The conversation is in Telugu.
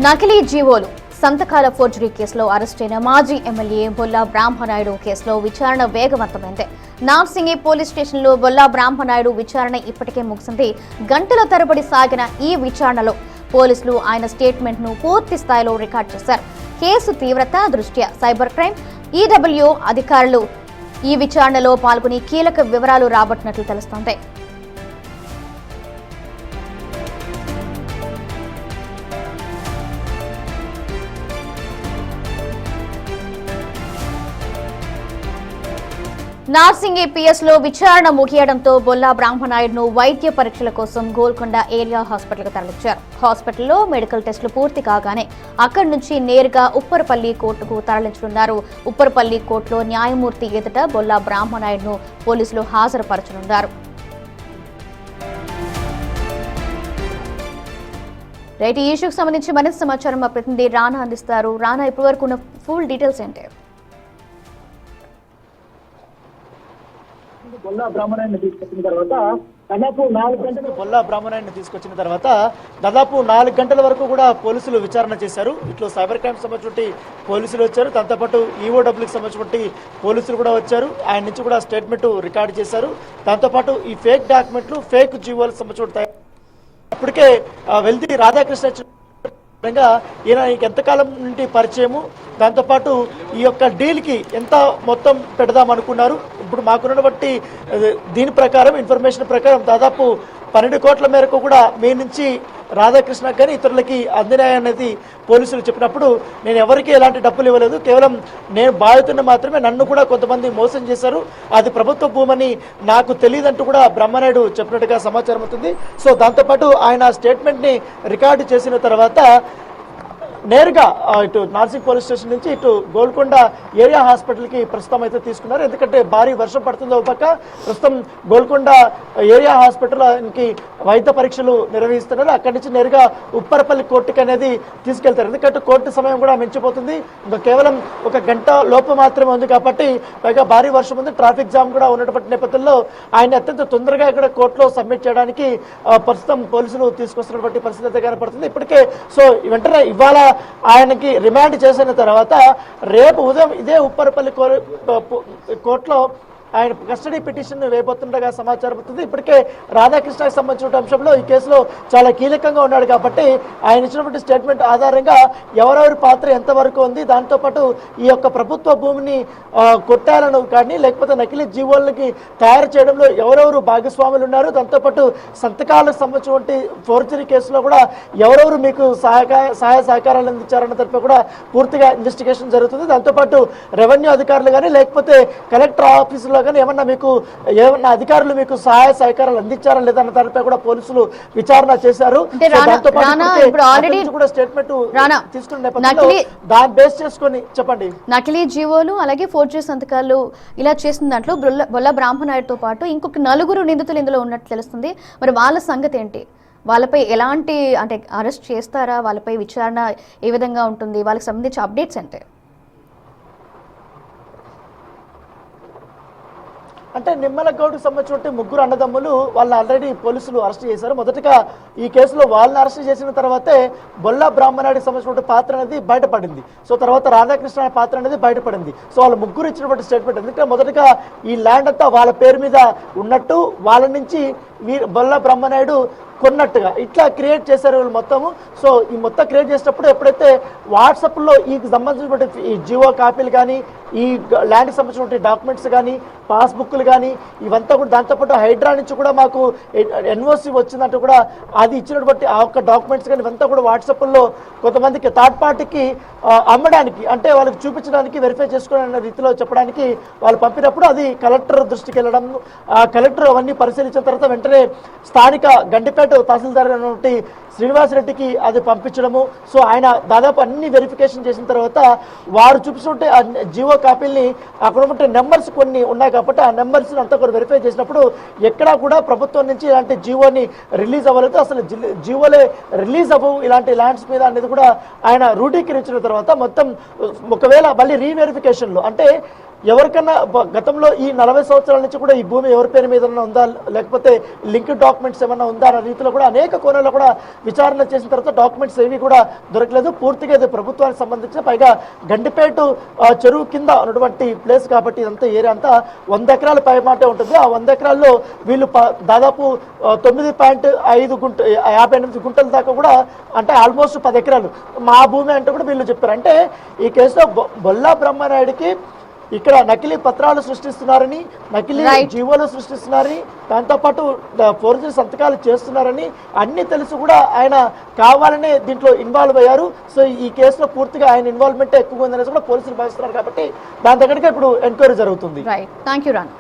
నకిలీ జీవోలు సంతకాల ఫోర్జరీ కేసులో అరెస్టైన మాజీ ఎమ్మెల్యే బొల్లా బ్రాహ్మనాయుడు కేసులో విచారణ వేగవంతమైంది. నార్సింగి పోలీస్ స్టేషన్లో బొల్లా బ్రాహ్మనాయుడు విచారణ ఇప్పటికే ముగిసింది. గంటల తరబడి సాగిన ఈ విచారణలో పోలీసులు ఆయన స్టేట్మెంట్ను పూర్తి స్థాయిలో రికార్డు చేశారు. కేసు తీవ్రత దృష్ట్యా సైబర్ క్రైమ్ ఈడబ్ల్యూ అధికారులు ఈ విచారణలో పాల్గొని కీలక వివరాలు రాబట్టినట్లు తెలుస్తోంది. నార్సింగి పిఎస్ లో విచారణ ముగియడంతో బొల్లా బ్రాహ్మనాయుడును వైద్య పరీక్షల కోసం గోల్కొండ ఏరియా హాస్పిటల్కు తరలించారు. హాస్పిటల్లో మెడికల్ టెస్టులు పూర్తి కాగానే అక్కడి నుంచి నేరుగా ఉప్పరపల్లి కోర్టుకు తరలించనున్నారు. ఉప్పరపల్లి కోర్టులో న్యాయమూర్తి ఎదుట బొల్లా బ్రాహ్మనాయుడును పోలీసులు హాజరుపరచనున్నారు. రైట్, ఈ ఇష్యూకి సంబంధించి మరింత సమాచారం మా ప్రతినిధి రానా అందిస్తారు. రానా, ఇప్పటి వరకు ఉన్న ఫుల్ డీటెయిల్స్ ఏంటి? బొల్లా బ్రాహ్మణాన్ని తీసుకొచ్చిన తర్వాత దాదాపు 4 గంటల వరకు కూడా పోలీసులు విచారణ చేశారు. ఇట్లా సైబర్ క్రైమ్ సంబంధించి పోలీసులు వచ్చారు, దాంతోపాటు ఈఓడబ్ల్యూకి సంబంధించి పోలీసులు కూడా వచ్చారు. ఆయన నుంచి కూడా స్టేట్మెంట్ రికార్డు చేశారు. దాంతోపాటు ఈ ఫేక్ డాక్యుమెంట్లు, ఫేక్ జీవోలకు సంబంధించి ఇప్పటికే వెల్ది రాధాకృష్ణ ఈయన ఎంతకాలం నుండి పరిచయము, దాంతోపాటు ఈ యొక్క డీల్కి ఎంత మొత్తం పెడదామనుకున్నారు. ఇప్పుడు మాకున్నటువంటి దీని ప్రకారం, ఇన్ఫర్మేషన్ ప్రకారం దాదాపు 12 కోట్ల మేరకు కూడా మీ నుంచి రాధాకృష్ణ కానీ ఇతరులకి అందినాయనేది పోలీసులు చెప్పినప్పుడు నేను ఎవరికి ఎలాంటి డబ్బులు ఇవ్వలేదు, కేవలం నేను బాధితుడిని మాత్రమే, నన్ను కూడా కొంతమంది మోసం చేశారు, అది ప్రభుత్వ భూమని నాకు తెలియదంటూ కూడా బ్రహ్మనాయుడు చెప్పినట్టుగా సమాచారం అవుతుంది. సో దాంతోపాటు ఆయన స్టేట్మెంట్ని రికార్డు చేసిన తర్వాత నేరుగా ఇటు నార్సింగ్ పోలీస్ స్టేషన్ నుంచి ఇటు గోల్కొండ ఏరియా హాస్పిటల్కి ప్రస్తుతం అయితే తీసుకున్నారు. ఎందుకంటే భారీ వర్షం పడుతుందో పక్క ప్రస్తుతం గోల్కొండ ఏరియా హాస్పిటల్కి వైద్య పరీక్షలు నిర్వహిస్తున్నారు. అక్కడి నుంచి నేరుగా ఉప్పరపల్లి కోర్టుకి అనేది తీసుకెళ్తారు. ఎందుకంటే కోర్టు సమయం కూడా మించిపోతుంది, ఇంకా కేవలం 1 గంట లోపు మాత్రమే ఉంది కాబట్టి, పైగా భారీ వర్షం ఉంది, ట్రాఫిక్ జామ్ కూడా ఉన్నటువంటి నేపథ్యంలో ఆయన అత్యంత తొందరగా ఇక్కడ కోర్టులో సబ్మిట్ చేయడానికి ప్రస్తుతం పోలీసులు తీసుకొస్తున్నటువంటి పరిస్థితి అయితే కనపడుతుంది. ఇప్పటికే సో వెంటనే ఇవాళ ఆయనకి రిమాండ్ చేసిన తర్వాత రేపు ఉదయం ఇదే ఉప్పరపల్లి కోర్టులో ఆయన కస్టడీ పిటిషన్ వేయబోతుండగా సమాచారం అవుతుంది. ఇప్పటికే రాధాకృష్ణకి సంబంధించిన అంశంలో ఈ కేసులో చాలా కీలకంగా ఉన్నాడు కాబట్టి ఆయన ఇచ్చినటువంటి స్టేట్మెంట్ ఆధారంగా ఎవరెవరి పాత్ర ఎంతవరకు ఉంది, దాంతోపాటు ఈ యొక్క ప్రభుత్వ భూమిని కొట్టాలను కానీ లేకపోతే నకిలీ జీవోలకి తయారు చేయడంలో ఎవరెవరు భాగస్వాములు ఉన్నారు, దాంతోపాటు సంతకాలకు సంబంధించినటువంటి ఫోర్జరీ కేసులో కూడా ఎవరెవరు మీకు సహాయ సహకారాలు అందించారన్న తరఫు కూడా పూర్తిగా ఇన్వెస్టిగేషన్ జరుగుతుంది. దాంతోపాటు రెవెన్యూ అధికారులు కానీ లేకపోతే కలెక్టర్ ఆఫీసులో కానీ ఏమన్నా అధికారులు మీకు సహాయ సహకారాలు అందించారా లేదన్న దానిపై కూడా పోలీసులు విచారణ చేశారు. స్టేట్మెంట్ తీసుకున్న నేపథ్యంలో దాన్ని బేస్ చేసుకొని చెప్పండి. నకిలీ జీవోలు అలాగే ఫోర్జరీ సంతకాలు ఇలా చేసిన దాంట్లో బొల్లా బ్రాహ్మనాయుడుతో పాటు ఇంకొక 4 నిందితులు ఇందులో ఉన్నట్టు తెలుస్తుంది. మరి వాళ్ళ సంగతి ఏంటి? వాళ్ళపై ఎలాంటి అంటే అరెస్ట్ చేస్తారా? వాళ్ళపై విచారణ ఏ విధంగా ఉంటుంది? వాళ్ళకి సంబంధించి అప్డేట్స్ ఏంటి? అంటే నిమ్మలగౌడ్కి సంబంధించిన 3 అన్నదమ్ములు వాళ్ళని ఆల్రెడీ పోలీసులు అరెస్ట్ చేశారు. మొదటగా ఈ కేసులో వాళ్ళని అరెస్ట్ చేసిన తర్వాతే బొల్లా బ్రాహ్మణాయుడికి సంబంధించిన పాత్ర అనేది బయటపడింది. సో తర్వాత రాధాకృష్ణ పాత్ర అనేది బయటపడింది. సో వాళ్ళు 3 ఇచ్చినటువంటి స్టేట్మెంట్, ఎందుకంటే మొదటగా ఈ ల్యాండ్ అంతా వాళ్ళ పేరు మీద ఉన్నట్టు, వాళ్ళ నుంచి బొల్లా బ్రాహ్మణాయుడు కొన్నట్టుగా ఇట్లా క్రియేట్ చేశారు వీళ్ళు మొత్తము. సో ఈ మొత్తం క్రియేట్ చేసేటప్పుడు ఎప్పుడైతే వాట్సాప్లో ఈ సంబంధించినటువంటి ఈ జియో కాపీలు కానీ, ఈ ల్యాండ్కి సంబంధించినటువంటి డాక్యుమెంట్స్ కానీ, పాస్బుక్లు కానీ ఇవంతా కూడా, దాంతోపాటు హైడ్రా నుంచి కూడా మాకు ఎన్ఓసి వచ్చిందంటూ కూడా అది ఇచ్చినటువంటి ఆ ఒక్క డాక్యుమెంట్స్ కానీ ఇవంతా కూడా వాట్సాప్లో కొంతమందికి థర్డ్ పార్టీకి అమ్మడానికి, అంటే వాళ్ళకి చూపించడానికి, వెరిఫై చేసుకునే రీతిలో చెప్పడానికి వాళ్ళు పంపినప్పుడు అది కలెక్టర్ దృష్టికి వెళ్ళడం, ఆ కలెక్టర్ అవన్నీ పరిశీలించిన తర్వాత వెంటనే స్థానిక గండిపేట తహసీల్దార్ అయినటువంటి శ్రీనివాసరెడ్డికి అది పంపించడము. సో ఆయన దాదాపు అన్ని వెరిఫికేషన్ చేసిన తర్వాత వారు చూపించుంటే ఆ జియో కాపీల్ని అక్కడ ఉంటే నెంబర్స్ కొన్ని ఉన్నాయి కాబట్టి ఆ నెంబర్స్ అంతా కూడా వెరిఫై చేసినప్పుడు ఎక్కడా కూడా ప్రభుత్వం నుంచి ఇలాంటి జియోని రిలీజ్ అవ్వలేదు, అసలు జియోలే రిలీజ్ అవ్వవు ఇలాంటి ల్యాండ్స్ మీద అనేది కూడా ఆయన రూఢీకరించిన తర్వాత మొత్తం ఒకవేళ మళ్ళీ రీవెరిఫికేషన్లో అంటే ఎవరికన్నా గతంలో ఈ 40 సంవత్సరాల నుంచి కూడా ఈ భూమి ఎవరి పేరు మీద ఉందా లేకపోతే లింక్ డాక్యుమెంట్స్ ఏమన్నా ఉందా అన్న రీతిలో కూడా అనేక కోణాల్లో కూడా విచారణ చేసిన తర్వాత డాక్యుమెంట్స్ ఏవి కూడా దొరకలేదు. పూర్తిగా ఇది ప్రభుత్వానికి సంబంధించిన, పైగా గండిపేట చెరువు కింద ఉన్నటువంటి ప్లేస్ కాబట్టి ఇదంతా ఏరియా అంతా 100 ఎకరాల పైమాటే ఉంటుంది. ఆ 100 ఎకరాల్లో వీళ్ళు దాదాపు 9.58 గుంటల దాకా కూడా, అంటే ఆల్మోస్ట్ 10 ఎకరాలు మా భూమి అంటే కూడా వీళ్ళు చెప్పారు. అంటే ఈ కేసులో బొల్లా బ్రహ్మనాయుడికి ఇక్కడ నకిలీ పత్రాలు సృష్టిస్తున్నారని, నకిలీ జీవోలు సృష్టిస్తున్నారని, దాంతోపాటు ఫోర్జరీ సంతకాలు చేస్తున్నారని అన్ని తెలుసు కూడా ఆయన కావాలనే దీంట్లో ఇన్వాల్వ్ అయ్యారు. సో ఈ కేసులో పూర్తిగా ఆయన ఇన్వాల్వ్మెంట్ ఎక్కువ ఉందనేసి కూడా పోలీసులు భావిస్తున్నారు. కాబట్టి దాని దగ్గరికి ఇప్పుడు ఎంక్వైరీ జరుగుతుంది. Right, thank you Rana.